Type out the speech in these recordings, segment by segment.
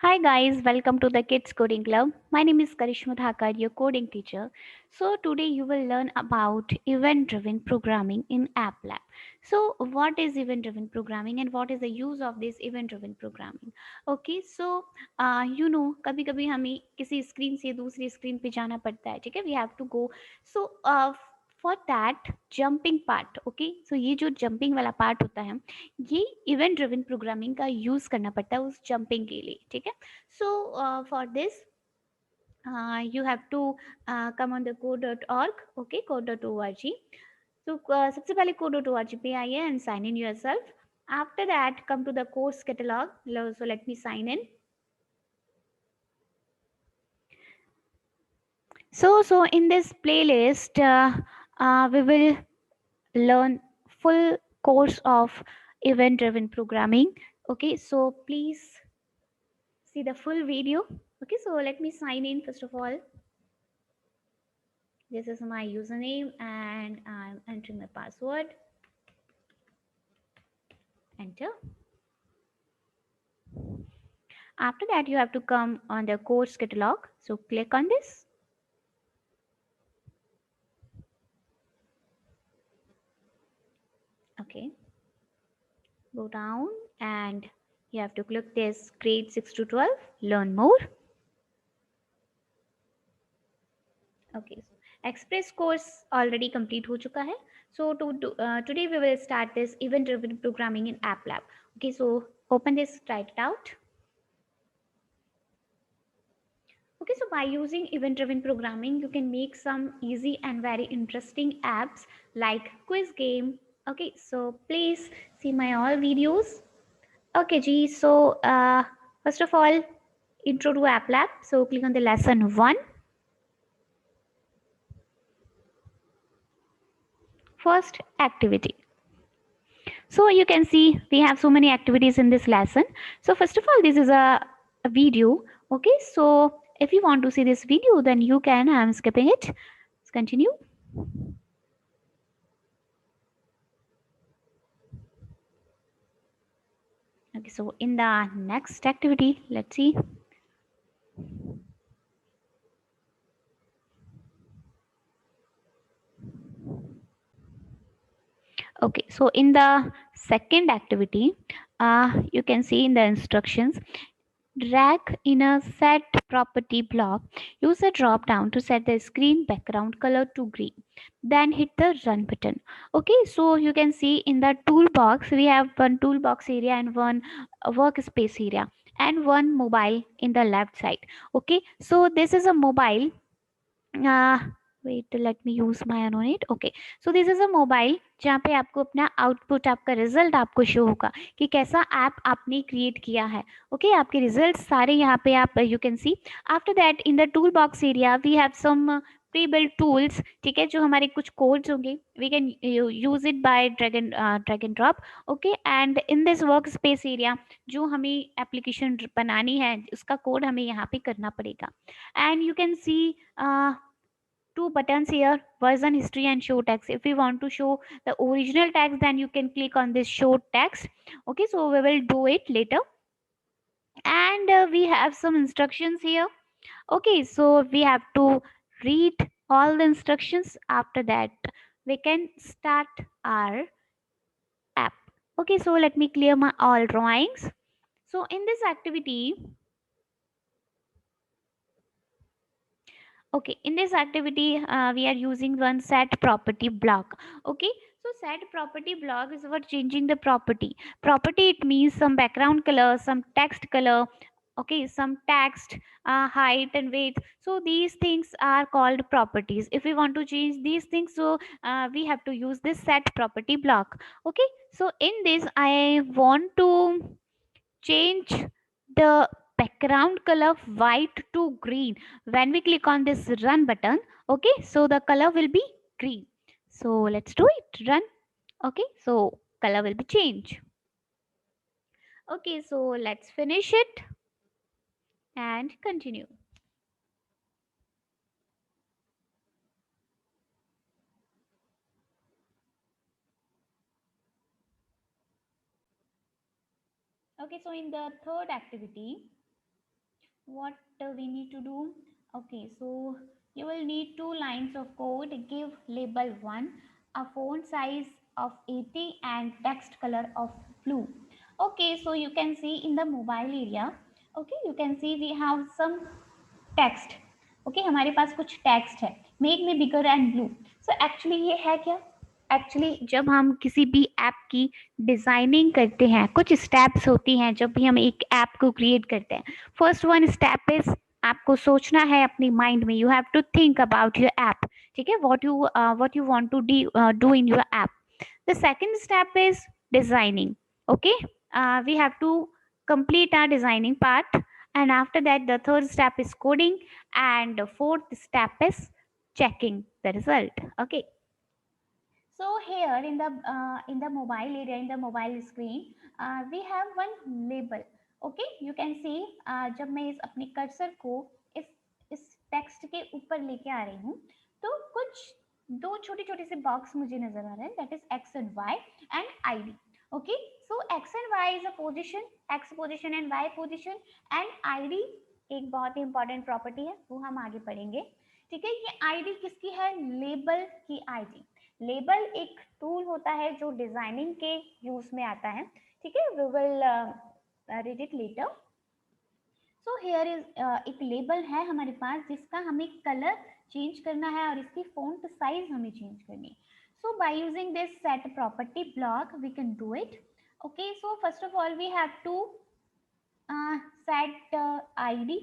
Hi guys, welcome to the Kids Coding Club. My name is Karishma Thakar, your coding teacher. So today you will learn about event-driven programming in App Lab. So what is event-driven programming and what is the use of this event-driven programming? Okay, so कभी-कभी हमें किसी screen से दूसरी screen पे जाना पड़ता है, ठीक है? We have to go. So for that jumping part, okay? So ये जो jumping वाला part होता है ये इवेंट ड्रिवन प्रोग्रामिंग का यूज करना पड़ता है उस जंपिंग के लिए ठीक है so for this you have to come on the code.org okay code.org so सबसे पहले code.org पे आइए and sign in yourself after that come to the course catalog so let me sign in so in this playlist we will learn full course of event driven programming okay so please see the full video. Okay, so let me sign in first of all. This is my username and I'm entering my password. Enter. After that, you have to come on the course catalog. So click on this. Okay, go down and you have to click this grade 6 to 12, learn more. Okay, so express course already complete ho chuka hai. So today we will start this event driven programming in App Lab. Okay, so open this, try it out. Okay, so by using event-driven programming, you can make some easy and very interesting apps like quiz game. Okay, so please see my all videos. Okay, G. So first of all, intro to App Lab. So click on the lesson one. First activity. So you can see we have so many activities in this lesson. So first of all, this is a video. Okay, so if you want to see this video, then you can. I'm skipping it. Let's continue. Okay, so in the next activity, let's see. Okay, so in the second activity, you can see in the instructions, drag in a set property block, use a drop down to set the screen background color to green. Then hit the run button. Okay, so you can see in the toolbox, we have one toolbox area and one workspace area and one mobile in the left side. Okay, so this is a mobile uh, wait let me use my anonymate okay so this is a mobile जहाँ पे आपको अपना output आपका result आपको show होगा कि कैसा app आपने क्रिएट किया है ओके आपके रिजल्ट सारे यहाँ पे आप you can see after that in the tool box area we have some pre built tools ठीक है जो हमारे कुछ कोड्स होंगे we can use it by drag and drop okay and in this work space area जो हमें application बनानी है उसका कोड हमें यहाँ पे करना पड़ेगा and you can C two buttons here version history and show text if we want to show the original text then you can click on this show text okay so we will do it later and we have some instructions here okay so we have to read all the instructions after that we can start our app okay so let me clear my all drawings so in this activity okay in this activity we are using one set property block okay so set property block is about changing the property it means some background color some text color okay some text height and weight so these things are called properties if we want to change these things so we have to use this set property block okay so in this I want to change the background color white to green when we click on this run button okay so the color will be green so let's do it run okay so color will be changed okay so let's finish it and continue okay so in the third activity what we need to do. Okay, so you will need two lines of code. Give label 1 a font size of 80 and text color of blue. Okay, so you can see in the mobile area, okay, you can see we have some text. Okay हमारे पास कुछ text है, make me bigger and blue. So actually ये है क्या? Actually जब हम किसी भी ऐप की डिजाइनिंग करते हैं, कुछ स्टेप्स होती हैं जब भी हम एक ऐप को क्रिएट करते हैं. फर्स्ट वन स्टेप इज आपको सोचना है अपनी माइंड में. You have to think about your app. ठीक है, what you want to do in your app. The second step is designing. Okay, we have to complete our designing part, and after that, the third step is coding, and the fourth step is checking the result. Okay, so here in the mobile area, in the mobile screen, we have one label. Okay, you can see जब मैं इस अपने cursor को इस इस text के ऊपर लेके आ रही हूँ, तो कुछ दो छोटे छोटे से बॉक्स मुझे नजर आ रहे हैं. That is X and Y and ID. Okay, so X and Y is a position, X position and Y position, and ID एक बहुत ही इंपॉर्टेंट प्रॉपर्टी है, वो हम आगे पढ़ेंगे. ठीक है, ये आईडी किसकी है? लेबल की आईडी. लेबल एक टूल होता है जो डिजाइनिंग के यूज में आता है. ठीक है, we will read it later. So here is एक लेबल है हमारे पास जिसका हमें कलर चेंज करना है और इसकी फॉन्ट साइज हमें चेंज करनी है. So by using this set property block we can do it. Okay, so first of all we have to set ID.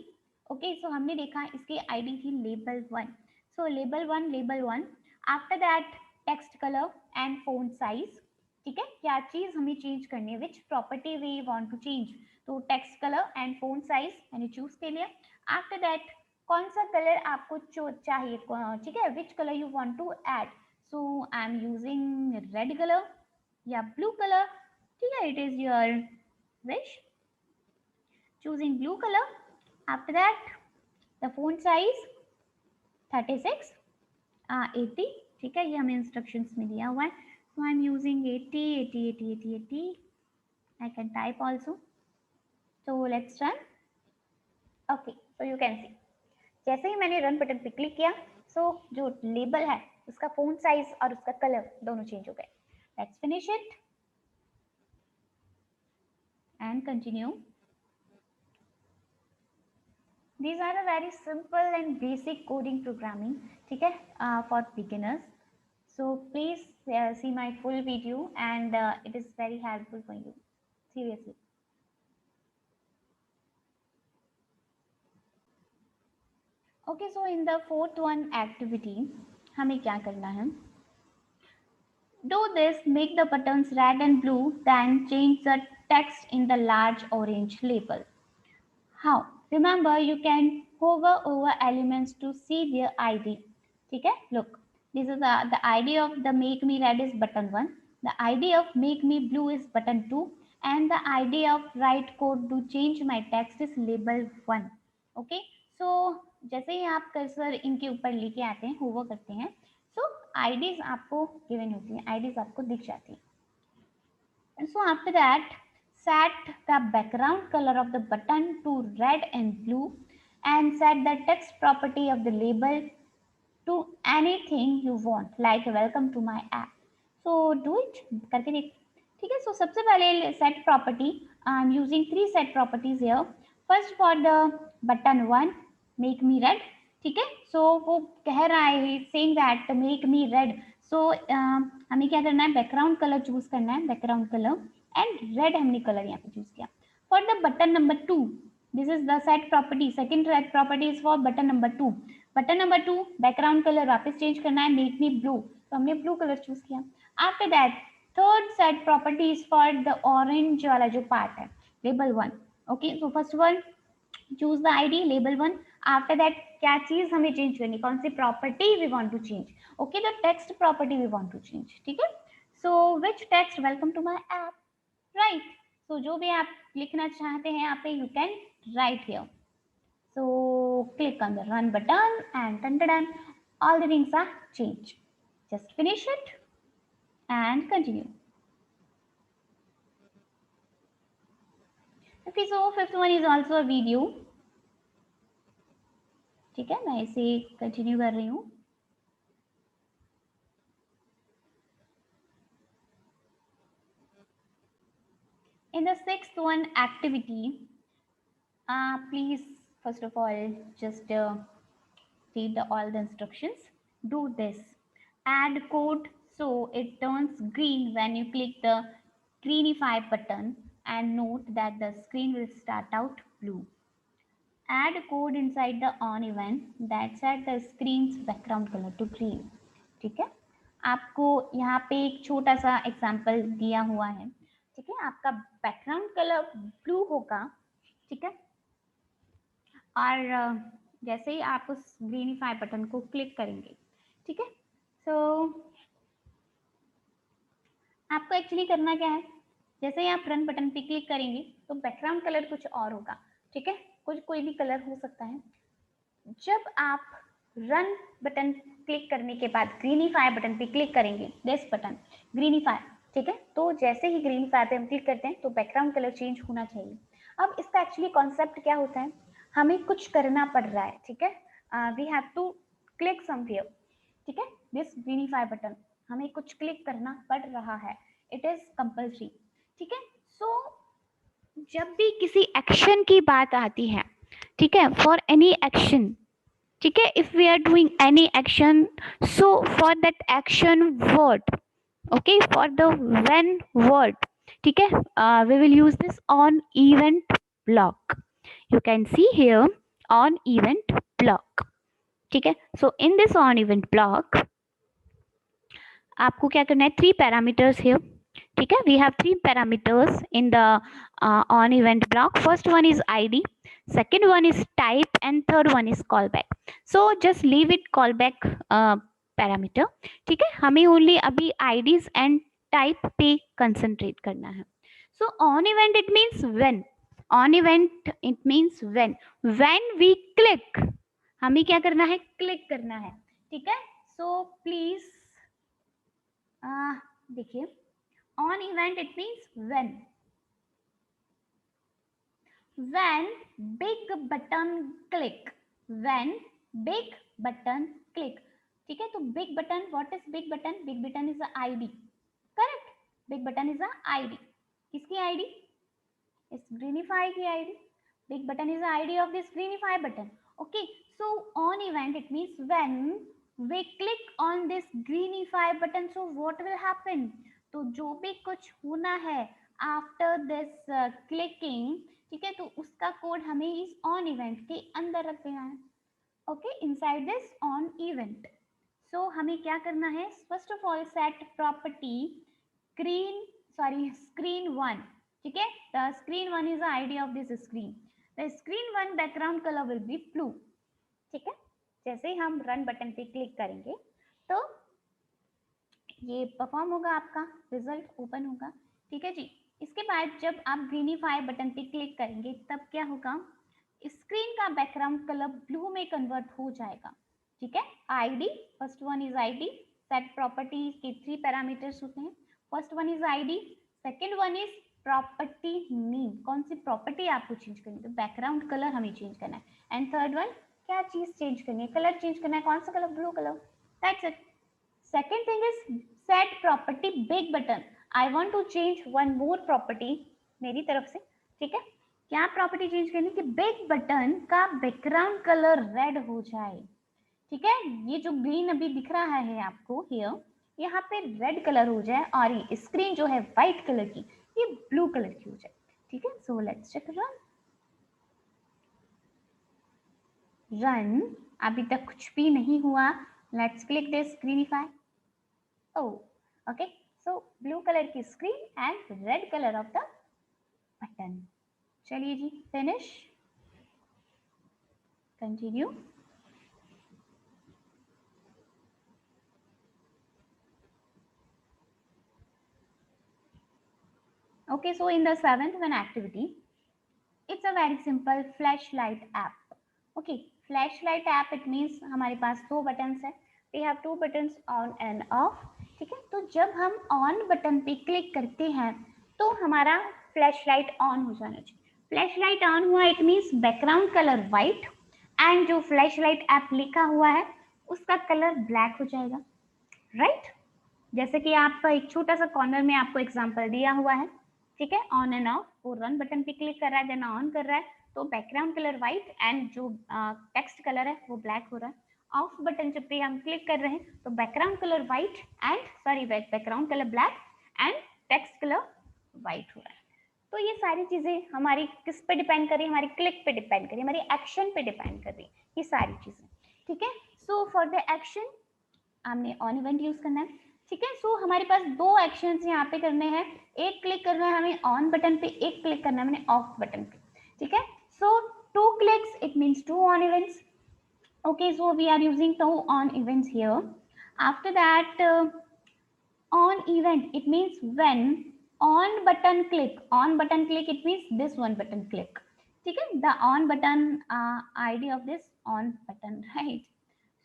Okay, so हमने देखा इसकी आईडी थी label 1. So label one. After that text colour and font size. ठीक है, क्या चीज हमें change करनी है, which property we want to change. तो text colour and font size मैंने चूज के लिया. आफ्टर दैट कौन सा कलर आपको चाहिए, ठीक है, which colour you want to add. So I am using red colour या ब्लू कलर. ठीक है, it is your wish. Choosing blue color. After that, the font size 36, 80. ठीक है, ये हमें इंस्ट्रक्शंस में दिया हुआ है. So I'm using 80, 80, 80, 80, 80. I can type also. So let's run. Okay, so you can see. जैसे ही मैंने रन बटन पे क्लिक किया, so जो लेबल है उसका फॉन्ट साइज और उसका कलर दोनों चेंज हो गए. Let's finish it and continue. These are a very simple and basic coding programming, ठीक है, for beginners. So please see my full video and it is very helpful for you. Seriously. Okay, so in the fourth one activity, हमें क्या करना है? Do this, make the buttons red and blue, then change the text in the large orange label. How? Remember, you can hover over elements to see their ID. ठीक है? Look, this is the ID of the make me red is button 1. The ID of make me blue is button 2. And the ID of write code to change my text is label 1. Okay? So, जैसे ही आप cursor इनके ऊपर लेके आते हैं, hover करते हैं, so IDs आपको given होती हैं, IDs आपको दिख जाती हैं. And so after that, set the background color of the button to red and blue and set the text property of the label to anything you want, like welcome to my app. So do it करके देख. ठीक है, so सबसे पहले set property. I'm using three set properties here. First for the button 1, make me red. ठीक है, so वो कह रहा है saying that make me red. So हमें क्या करना है, बैकग्राउंड कलर चूज करना है, बैकग्राउंड कलर एंड रेड हमने कलर यहाँ पे चूज किया. For the button number 2, this is the set property. Second set property is for button number 2. Button number 2 background colour वापस चेंज करना है, मेक मी ब्लू, तो हमने ब्लू कलर चूज किया. After that third set property is for the orange वाला जो part है, label 1. Okay, so first one choose the ID label 1. After that क्या चीज हमें चेंज करनी, कौन सी property we want to change. Okay, the text property we want to change. ठीक है, so which text, welcome to my app, right. So जो भी आप लिखना चाहते हैं यहाँ पे you can write here. So click on the run button and dun, all the things are changed. Just finish it and continue. Okay, so fifth one is also a video. ठीक है, मैं इसे कंटिन्यू कर रही हूँ। In the sixth one activity, please first of all just read all the instructions. Do this. Add code so it turns green when you click the greenify button, and note that the screen will start out blue. Add code inside the on event that set the screen's background color to green. ठीक है, आपको यहाँ पे एक छोटा सा example दिया हुआ है। ठीक है, आपका बैकग्राउंड कलर ब्लू होगा। ठीक है, और जैसे ही आप उस ग्रीनिफाई बटन को क्लिक करेंगे, ठीक है, तो आपको एक्चुअली करना क्या है, जैसे ही आप रन बटन पे क्लिक करेंगे तो बैकग्राउंड कलर कुछ और होगा। ठीक है, कुछ कोई भी कलर हो सकता है। जब आप रन बटन क्लिक करने के बाद ग्रीनिफाई बटन पे क्लिक करेंगे, दिस बटन ग्रीनिफाई, ठीक है, तो जैसे ही ग्रीनिफाई पे हम क्लिक करते हैं तो बैकग्राउंड कलर चेंज होना चाहिए। अब इसका एक्चुअली कॉन्सेप्ट क्या होता है, हमें कुछ करना पड़ रहा है। ठीक है, we have to click somewhere. ठीक है, दिस ग्रीनिफाई बटन, हमें कुछ क्लिक करना पड़ रहा है, इट इज कंपल्सरी। ठीक है, सो जब भी किसी एक्शन की बात आती है, ठीक है, फॉर एनी एक्शन, ठीक है, if we are doing any action, so for that action word, okay, for the when word, ठीक है, we will use this on event block. You can see here on event block. ठीक है, so in this on event block आपको क्या करना है, 3 parameters here. ठीक है, we have 3 parameters in the on event block. First one is id, second one is type, and third one is callback. So just leave it callback parameter. ठीक है, हमें only अभी ids and type पे concentrate करना है। So on event it means when, on event it means when we click, हमें क्या करना है, क्लिक करना है। ठीक है, so please देखिए, on event it means when big button click, when big button click। ठीक है, तो big button, what is big button, big button is a id, correct, big button is a id, किसकी id, इस greenify की id, big button is the id of this greenify button। okay, so on event it means when we click on this greenify button, so what will happen, तो जो भी कुछ होना है after this clicking, ठीक है, तो उसका कोड हमें इस ऑन इवेंट के अंदर रख देना है। Okay, inside this on event, so हमें क्या करना है, first of all set property screen 1। ठीक है, the screen 1 is the id of this screen, the screen 1 background color will be blue। ठीक है, जैसे ही हम रन बटन पे क्लिक करेंगे तो ये परफॉर्म होगा, आपका रिजल्ट ओपन होगा। ठीक है जी, इसके बाद जब आप ग्रीनिफाई बटन पे क्लिक करेंगे तब क्या होगा, स्क्रीन का बैकग्राउंड कलर ब्लू में कन्वर्ट हो जाएगा। ठीक है, ID, first one is ID, set property के 3 पैरामीटर्स होते हैं। First one is ID, second one is property name, कौन सी प्रॉपर्टी आपको चेंज करनी है, तो बैकग्राउंड कलर हमें चेंज करना है। एंड थर्ड वन, क्या चीज चेंज करनी है, कलर चेंज करना है, कौन सा colour, blue colour, that's it. Second thing is set property big button. I want to change one more property मेरी तरफ से। ठीक है, क्या प्रॉपर्टी चेंज करनी कि बिग बटन का बैकग्राउंड कलर रेड हो जाए। ठीक है, ये जो ग्रीन अभी दिख रहा है आपको हियर, यहाँ पे रेड कलर हो जाए और ये स्क्रीन जो है व्हाइट कलर की ये ब्लू कलर की हो जाए। ठीक है, सो लेट्स चेक रन। अभी तक कुछ भी नहीं हुआ, let's click this greenify. Oh, okay, so blue color की screen and red color of the button। चलिए जी, finish, continue। Okay, so in the 7th one activity, it's a very simple flashlight app। Okay, flashlight app it means हमारे पास 2 buttons है, we have 2 buttons on and off। ठीक है, तो जब हम on button पे click करते हैं तो हमारा फ्लैश लाइट ऑन हो जाना चाहिए। फ्लैश लाइट ऑन हुआ, it means background colour white, and जो फ्लैश लाइट ऐप लिखा हुआ है उसका कलर ब्लैक हो जाएगा, राइट। जैसे कि आपका एक छोटा सा कॉर्नर में आपको एग्जांपल दिया हुआ है, ठीक है, ऑन एंड ऑफ, वो रन बटन पे क्लिक कर रहा है, देन ऑन कर रहा है, तो बैकग्राउंड कलर व्हाइट एंड जो टेक्स्ट कलर है वो ब्लैक हो रहा है। ऑफ बटन जब पे हम क्लिक कर रहे हैं तो background colour white and sorry background colour black and text colour white हो रहा है। तो ये सारी चीजें हमारी किस पे डिपेंड कर रही है, हमारी क्लिक पे डिपेंड कर रही है, हमारी एक्शन पे डिपेंड कर रही है, ये सारी चीजें, ठीक है। सो फॉर द एक्शन हमने ऑन इवेंट यूज करना है, ठीक है। सो हमारे पास दो एक्शंस यहाँ पे करने हैं, एक क्लिक करना है हमें ऑन बटन पे, एक क्लिक करना है हमें ऑफ बटन पे, ठीक है। सो 2 clicks it means 2 on events. Okay, so we are using 2 on events here. After that, on event it means when on button click it means this one button click, ठीक है, the on button id of this on button, right?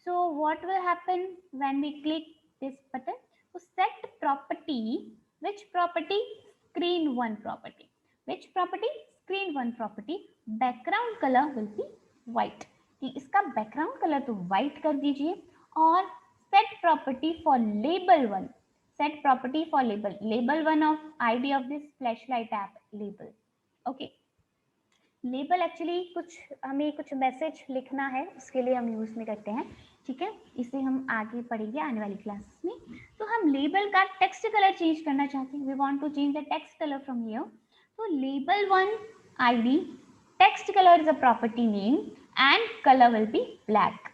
So what will happen when we click this button? So set property, which property? Screen one property. Which property? Screen one property. Background color will be white. कि इसका background color तो white कर दीजिए, और set property for label one. Set property for label. Label one of ID of this flashlight app label. Okay. Label actually कुछ हमें कुछ message लिखना है उसके लिए हम यूज में करते हैं, ठीक है, इसे हम आगे पढ़ेंगे आने वाली क्लासेस में। तो हम लेबल का टेक्स्ट कलर चेंज करना चाहते हैं, we want to change the text colour from here. तो label one ID text colour is a property name and colour will be black,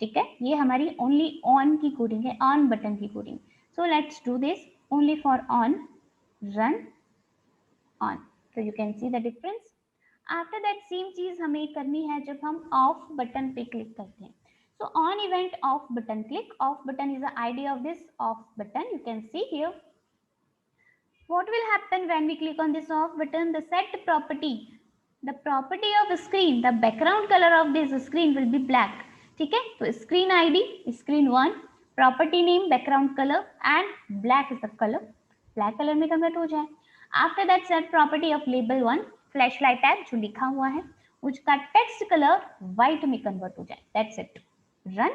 ठीक है। ये हमारी ओनली ऑन की कोडिंग है, ऑन बटन की coding. So let's do this only for on, run on, तो you can see the difference. After that same चीज हमें करनी है जब हम ऑफ बटन पे क्लिक करते हैं। So on event off button click, off button is the ID of this off button, you can see here. What will happen when we click on this off button? The set property, the property of screen, the background color of this screen will be black, ठीक है। तो screen ID screen 1, property name background color and black is the color, black color में convert हो जाए। After that set property of label one flashlight app जो लिखा हुआ है उसका टेक्स्ट कलर व्हाइट में कन्वर्ट हो जाए, that's it. Run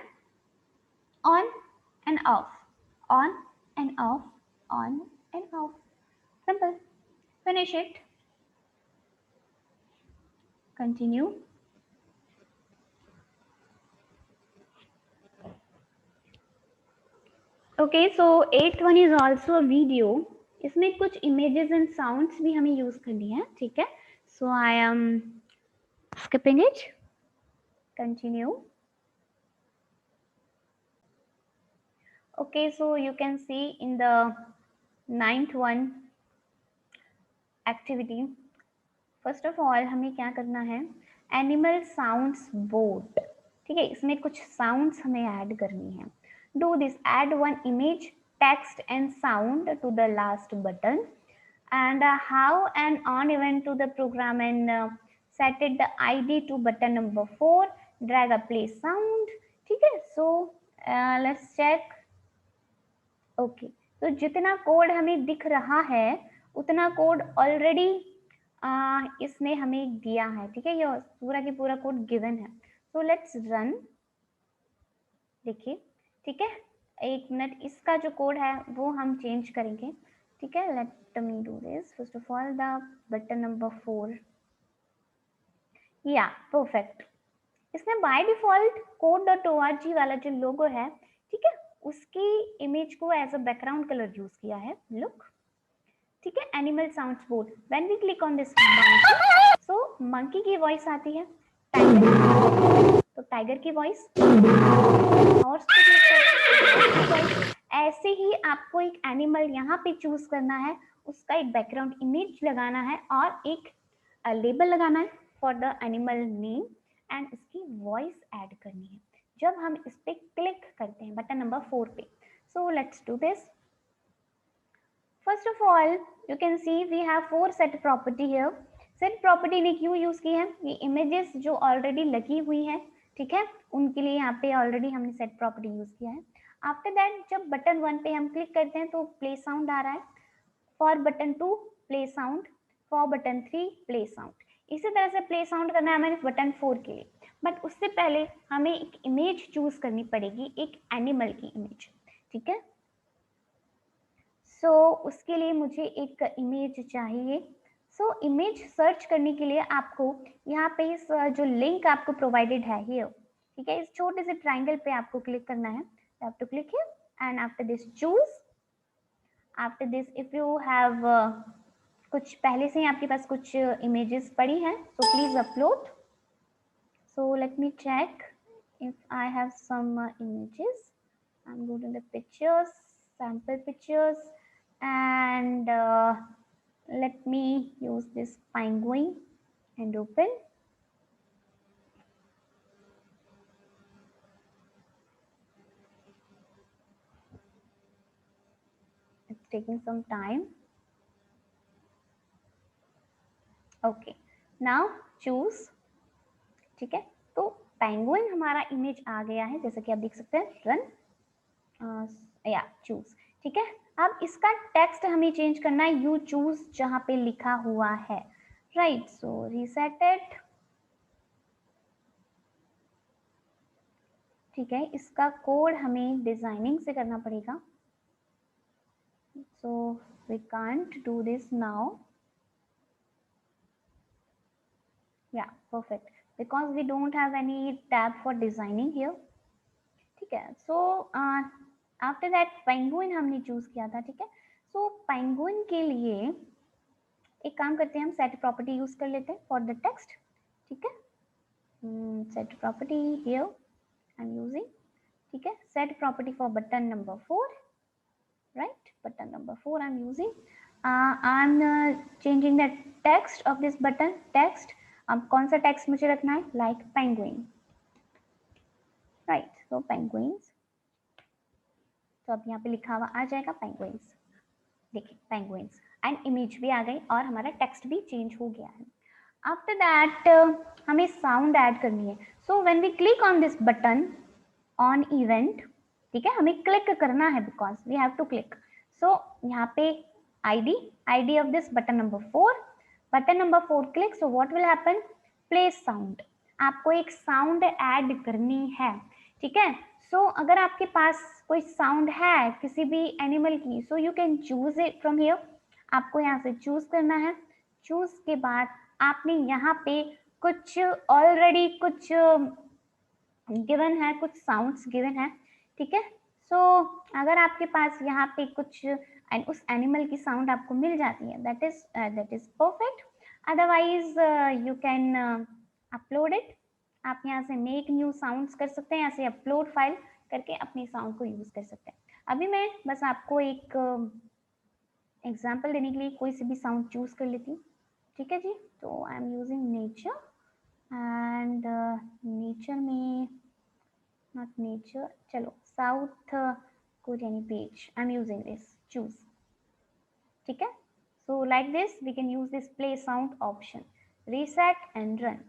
on end of, on end of, on end of, simple, finish it, continue. Okay, so 8th one is also a video, इसमें कुछ images and sounds भी हमें use करनी है, ठीक है। So I am skipping it, continue. Okay, so you can see in the 9th one activity, first of all हमें क्या करना है, animal sounds board, ठीक है, इसमें कुछ sounds हमें ऐड करनी है। Do this, add one image, text and sound to the last button and how an on event to the program and set it the ID to button number 4, drag a play sound, ठीक है। So let's check. Okay, तो जितना code हमें दिख रहा है उतना code already इसने हमें दिया है, ठीक है, ये पूरा की पूरा कोड गिवन है। सो लेट्स रन, देखिए, ठीक है, एक मिनट, इसका जो कोड है वो हम चेंज करेंगे, ठीक है। Let me do this, first of all the button number 4, या परफेक्ट। इसमें बाय डिफॉल्ट code.org वाला जो लोगो है, ठीक है, उसकी इमेज को as a background colour use किया है, लुक, ठीक है। Animal sounds board, when we click on this monkey, so monkey की वॉइस आती है, टाइगर, तो टाइगर की वॉइस, हॉर्स की वॉइस। ऐसे ही आपको एक एनिमल यहाँ पे चूज करना है, उसका एक बैकग्राउंड इमेज लगाना है और एक लेबल लगाना है for the animal name and इसकी वॉइस ऐड करनी है जब हम इस पे क्लिक करते हैं बटन नंबर 4 पे। So let's do this. First of all you can see we have 4 set property here. Set property ने क्यों यूज की है, ये इमेजेस जो ऑलरेडी लगी हुई है, ठीक है, उनके लिए यहाँ पे ऑलरेडी हमने सेट प्रॉपर्टी यूज किया है। आफ्टर दैट जब बटन 1 पे हम क्लिक करते हैं तो प्ले साउंड आ रहा है, for button 2 play sound, for button 3 play sound, इसी तरह से प्ले साउंड करना है हमें बटन 4 के लिए। बट उससे पहले हमें एक इमेज चूज करनी पड़ेगी, एक एनिमल की इमेज, ठीक है। सो उसके लिए मुझे एक इमेज चाहिए। सो इमेज सर्च करने के लिए आपको यहाँ पे इस जो लिंक आपको प्रोवाइडेड है हियर, ठीक है, इस छोटे से ट्राइंगल पे आपको क्लिक करना है। You have to click here and after this choose. After this if you have कुछ पहले से ही आपके पास कुछ इमेजेस पड़ी हैं, so please upload. So let me check if I have some images. I'm going to the pictures, sample pictures, and let me use this penguin and open. It's taking some time. Okay, now choose, ठीक है। तो penguin हमारा image आ गया है, जैसा कि आप देख सकते हैं, रन या चूज, ठीक है। अब इसका टेक्स्ट हमें चेंज करना है, यू चूज जहां पे लिखा हुआ है, राइट। सो रीसेट इट, ठीक है। इसका कोड हमें डिजाइनिंग से करना पड़ेगा, so we can't do this now, या perfect, because we don't have any tab for designing here, ठीक है। सो आफ्टर दैट पेंगुइन हमने चूज किया था, ठीक है। सो पेंगुइन के लिए एक काम करते हैं, हम सेट प्रॉपर्टी यूज कर लेते हैं फॉर द टेक्स्ट, ठीक है। Set property here I am using, ठीक है। Set property for button number 4, right, button number 4 I am using. I am changing the text of this button, text, अब कौन सा टेक्स्ट मुझे रखना है, लाइक पेंगुइन, राइट। सो पेंगुइन्स, तो अब यहाँ पे लिखा हुआ आ जाएगा पेंगुइन्स, देखिए पेंगुइन्स, एंड इमेज भी आ गई और हमारा टेक्स्ट भी चेंज हो गया है। आफ्टर दैट हमें साउंड ऐड करनी है। So when we click on this button on event, ठीक है, हमें क्लिक करना है because we have to click. So यहाँ पे id of this button number 4, button number 4 click, so what will happen, play sound, आपको एक साउंड ऐड करनी है, ठीक है। सो अगर आपके पास कोई साउंड है किसी भी एनिमल की, so you can choose it from here, आपको यहाँ से चूज करना है। चूज के बाद आपने यहाँ पे कुछ ऑलरेडी कुछ गिवन है, कुछ साउंड्स गिवन है, ठीक है। सो अगर आपके पास यहाँ पे कुछ उस एनिमल की साउंड आपको मिल जाती है, that is perfect. Otherwise you can upload it, आप यहाँ से मेक न्यू साउंड्स कर सकते हैं, यहाँ से अपलोड फाइल करके अपनी साउंड को यूज कर सकते हैं। अभी मैं बस आपको एक एग्जाम्पल देने के लिए कोई सी भी साउंड चूज कर लेती हूँ, ठीक है जी। तो I am using nature, and nature में not nature, चलो South Korean page I am using this, choose, ठीक है। So like this we can use this play sound option, reset and run.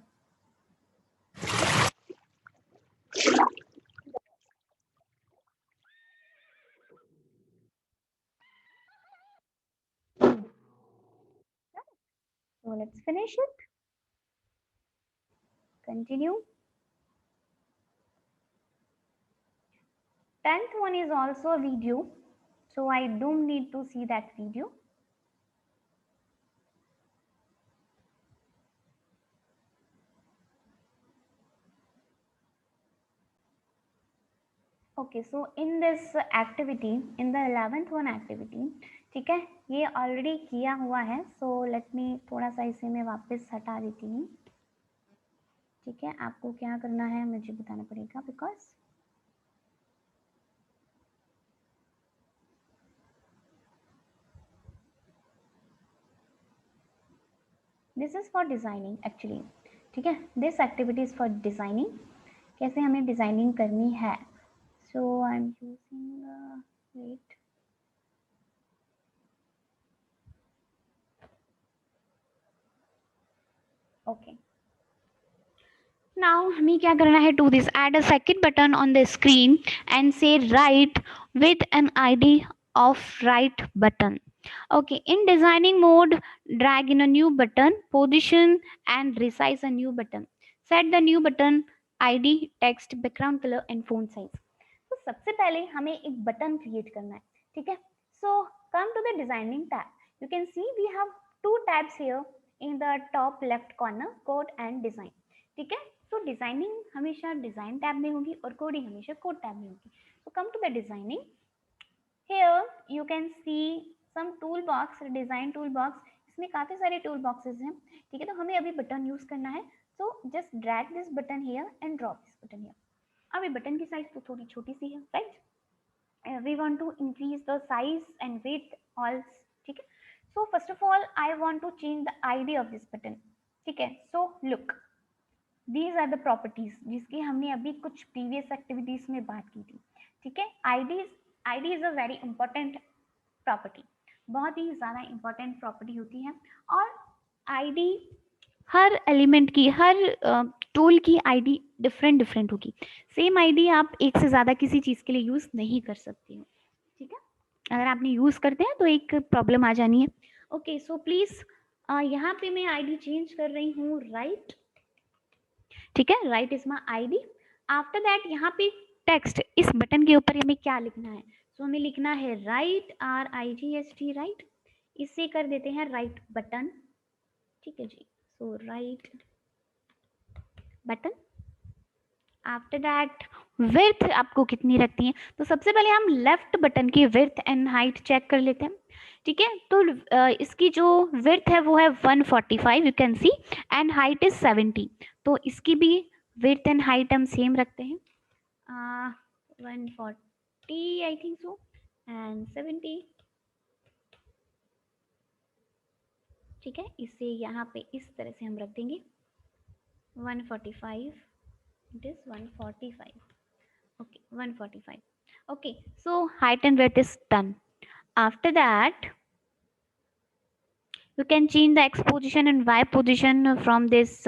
So let's finish it, continue. 10th one is also a video, so I don't need to see that video. Okay, so in this activity, in the 11th one activity, ठीक है, ये already किया हुआ है, so let me थोड़ा सा इसे मैं वापस हटा देती हूँ, ठीक है। आपको क्या करना है मुझे बताना पड़ेगा, because this is for designing actually, ठीक है। This activity is for designing, कैसे हमें डिजाइनिंग करनी है। So I am using wait, okay. Now हमें क्या करना है, to this add a second button on the screen and say right with an ID of right button. Okay, in designing mode, drag in a new button, position and resize a new button. Set the new button ID, text, background colour and font size. तो सबसे पहले हमें एक button create करना है, ठीक है। So come to the designing tab, you can see we have two tabs here in the top left corner, code and design, ठीक है। सो डिजाइनिंग हमेशा डिजाइन टैब में होगी और कोडिंग हमेशा कोड टैब में होगी। So come to the designing, here you can see some toolbox, design toolbox, इसमें काफी सारे टूल बॉक्सेस हैं, ठीक है। तो हमें अभी बटन यूज करना है, so just drag this button here and drop this button here. अभी बटन की साइज तो थोड़ी छोटी सी है, right. We want to increase the size and weight all, ठीक है। So first of all I want to change the ID of this button, ठीक है। So look, these are the properties जिसकी हमने अभी कुछ प्रीवियस एक्टिविटीज में बात की थी, ठीक है। ID is a very important property, बहुत ही ज़्यादा इंपॉर्टेंट प्रॉपर्टी होती है। और आईडी, हर एलिमेंट की, हर टूल की आईडी डिफरेंट डिफरेंट होगी। सेम आईडी आप एक से ज़्यादा किसी चीज़ के लिए यूज़ नहीं कर सकते हो, ठीक है। अगर आपने यूज़ करते हैं तो एक प्रॉब्लम आ जानी है। ओके, सो प्लीज़ यहाँ पे मैं आईडी चेंज कर रही हूँ, राइट, ठीक है। Right is my ID. After that यहाँ पे टेक्स्ट, इस बटन के ऊपर हमें क्या लिखना है, सो हमें लिखना है राइट, RIGHT, राइट। इसे कर देते हैं राइट बटन, ठीक है जी। So right button. After that width आपको कितनी रखती है, तो सबसे पहले हम लेफ्ट बटन की विड्थ एंड हाइट चेक कर लेते हैं, ठीक है। तो इसकी जो विड्थ है वो है 145, you can C, and height is 70। तो इसकी भी विड्थ एंड हाइट हम सेम रखते हैं, 140 आई थिंक सो, एंड 70, ठीक है। इसे यहाँ पे इस तरह से हम रख देंगे 145, it is 145, okay, 145, okay। So height and width is done. After that you can change the X position and Y position from this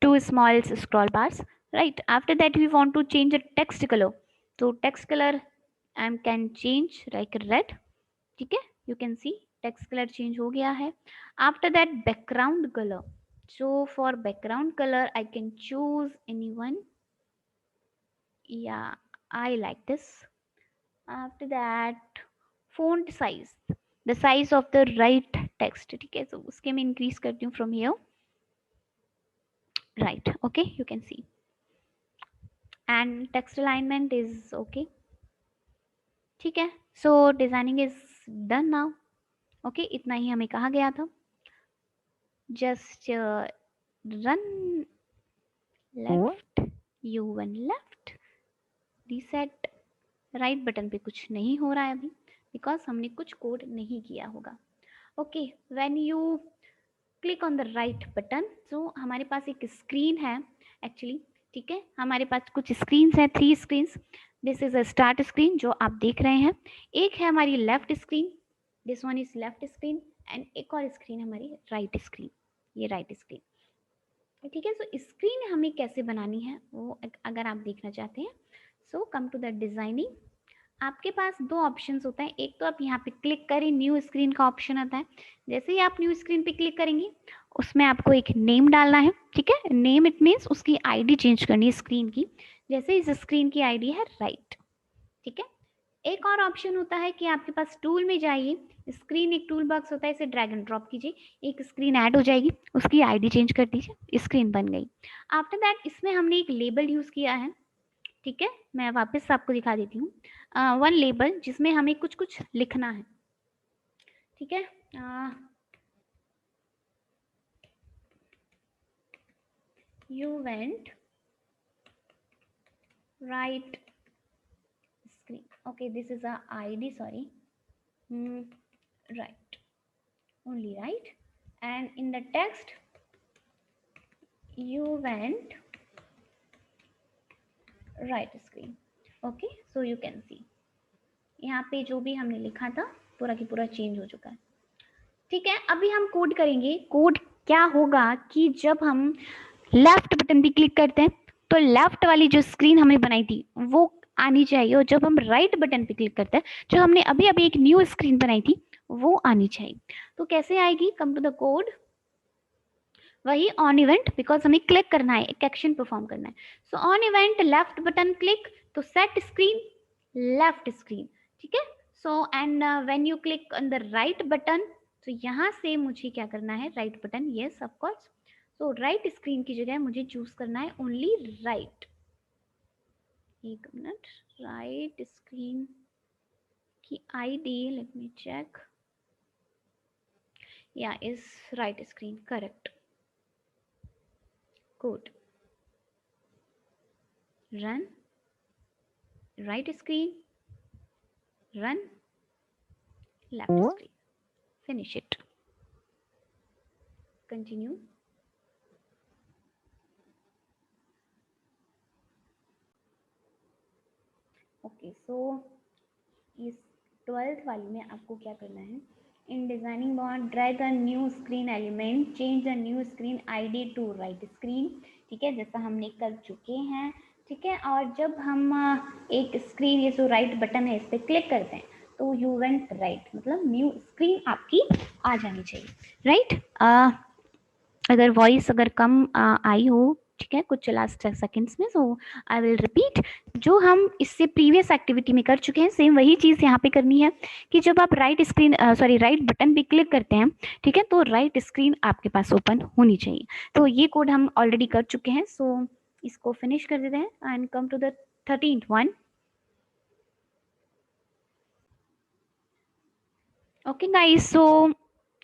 two small scroll bars, right? After that we want to change the text color, so text color I can change like red, ठीक है। You can see text color change हो गया है। After that background color, so for background color I can choose anyone, yeah, I like this। After that font size, the size of the right text, ठीक है। so उसके मैं increase करती हूँ from here, right, okay, you can see, and text alignment is okay, ठीक है। so designing is done now, okay, इतना ही हमें कहा गया था। just run left, U1 left, reset, right button पे कुछ नहीं हो रहा है अभी, बिकॉज हमने कुछ कोड नहीं किया होगा। Okay, when you click on the right button, so हमारे पास एक स्क्रीन है एक्चुअली, ठीक है। हमारे पास कुछ स्क्रीन है, 3 screen. This is a start screen जो आप देख रहे हैं, एक है हमारी left screen, this one is left screen, and एक और स्क्रीन हमारी राइट स्क्रीन, ये राइट स्क्रीन, ठीक है। सो स्क्रीन हमें कैसे बनानी है वो अगर आप देखना चाहते हैं, सो कम टू द डिजाइनिंग। आपके पास 2 ऑप्शंस होता है, एक तो आप यहाँ पे क्लिक करें, न्यू स्क्रीन का ऑप्शन आता है। जैसे ही आप न्यू स्क्रीन पे क्लिक करेंगे उसमें आपको एक नेम डालना है, ठीक है। नेम इट मीन्स उसकी आईडी चेंज करनी है स्क्रीन की, जैसे इस स्क्रीन की आईडी है राइट, ठीक है। एक और ऑप्शन होता है कि आपके पास टूल में जाइए, स्क्रीन एक टूल बॉक्स होता है, इसे ड्रैग एंड ड्रॉप कीजिए, एक स्क्रीन ऐड हो जाएगी, उसकी आईडी चेंज कर दीजिए, स्क्रीन बन गई। आफ्टर दैट इसमें हमने एक लेबल यूज किया है, ठीक है। मैं वापस आपको दिखा देती हूँ, वन लेबल जिसमें हमें कुछ कुछ लिखना है, ठीक है। You went right screen, okay, this is a id, sorry, right, only right, and in the text you went right screen, okay, so you can see यहाँ पे जो भी हमने लिखा था पूरा की पूरा चेंज हो चुका है, ठीक है। अभी हम कोड करेंगे। कोड क्या होगा कि जब हम लेफ्ट बटन पे क्लिक करते हैं तो लेफ्ट वाली जो स्क्रीन हमने बनाई थी वो आनी चाहिए, और जब हम राइट बटन पे क्लिक करते हैं जो हमने अभी अभी एक न्यू स्क्रीन बनाई थी वो आनी चाहिए। तो कैसे आएगी, कम टू द कोड, वही ऑन इवेंट, बिकॉज हमें क्लिक करना है, एक एक्शन परफॉर्म करना है. So on event left button click, तो सेट स्क्रीन लेफ्ट स्क्रीन. ठीक है. So and when you click on the right button, तो यहाँ से मुझे क्या करना है, right button, yes of course. So right screen की जगह मुझे चूज करना है ओनली राइट. एक मिनट, राइट स्क्रीन की ID let me check. Yeah is right screen correct. Good. Run. right screen, run, left screen, finish it, continue. Okay so इस 12th वाली में आपको क्या करना है, in designing board drag a new screen element, change the new screen ID to right screen. ठीक है, जैसा हमने कर चुके हैं. ठीक है, और जब हम एक स्क्रीन, ये जो राइट बटन है इस पर क्लिक करते हैं तो यू वेंट राइट, मतलब न्यू स्क्रीन आपकी आ जानी चाहिए. राइट. अगर वॉइस अगर कम आई हो, ठीक है, कुछ लास्ट सेकंड्स में, सो आई विल रिपीट. जो हम इससे प्रीवियस एक्टिविटी में कर चुके हैं सेम वही चीज़ यहाँ पे करनी है, कि जब आप right screen sorry right button पे क्लिक करते हैं, ठीक है, तो राइट स्क्रीन आपके पास ओपन होनी चाहिए. तो ये कोड हम ऑलरेडी कर चुके हैं, सो इसको फिनिश कर देते हैं and come to the 13th one. Okay guys, so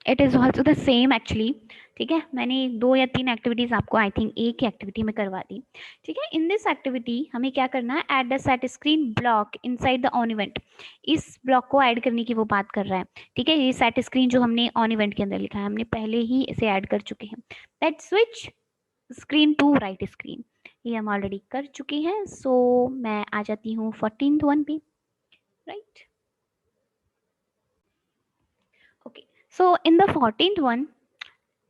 it is also the same actually. ठीक है, मैंने 2 या 3 एक्टिविटीज आपको आई थिंक एक ही एक्टिविटी में करवा दी. ठीक है, इन दिस एक्टिविटी हमें क्या करना है, add the set screen block inside the on event. इस ब्लॉक को ऐड करने की वो बात कर रहा है. ठीक है, ये सेट स्क्रीन जो हमने ऑन इवेंट के अंदर लिखा है, हमने पहले ही इसे ऐड कर चुके हैं. That switch screen to right screen, ये हम ऑलरेडी कर चुके हैं. सो मैं आ जाती हूँ 14th वन पे. Right. Okay, so in the 14th one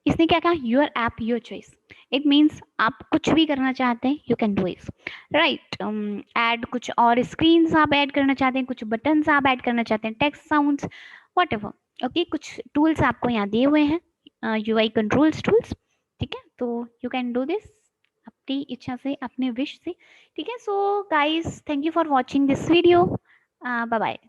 इसने क्या कहा, your app your choice. It means आप कुछ भी करना चाहते हैं, you can do it. Right. Add कुछ और स्क्रीन आप ऐड करना चाहते हैं, कुछ बटन्स आप ऐड करना चाहते हैं, text sounds what ever. Okay, कुछ टूल्स आपको यहाँ दिए हुए हैं, यूआई कंट्रोल्स टूल्स. ठीक है, तो यू कैन डू दिस अपनी इच्छा से, अपने विश से. ठीक है, so guys thank you for watching this video. Bye bye.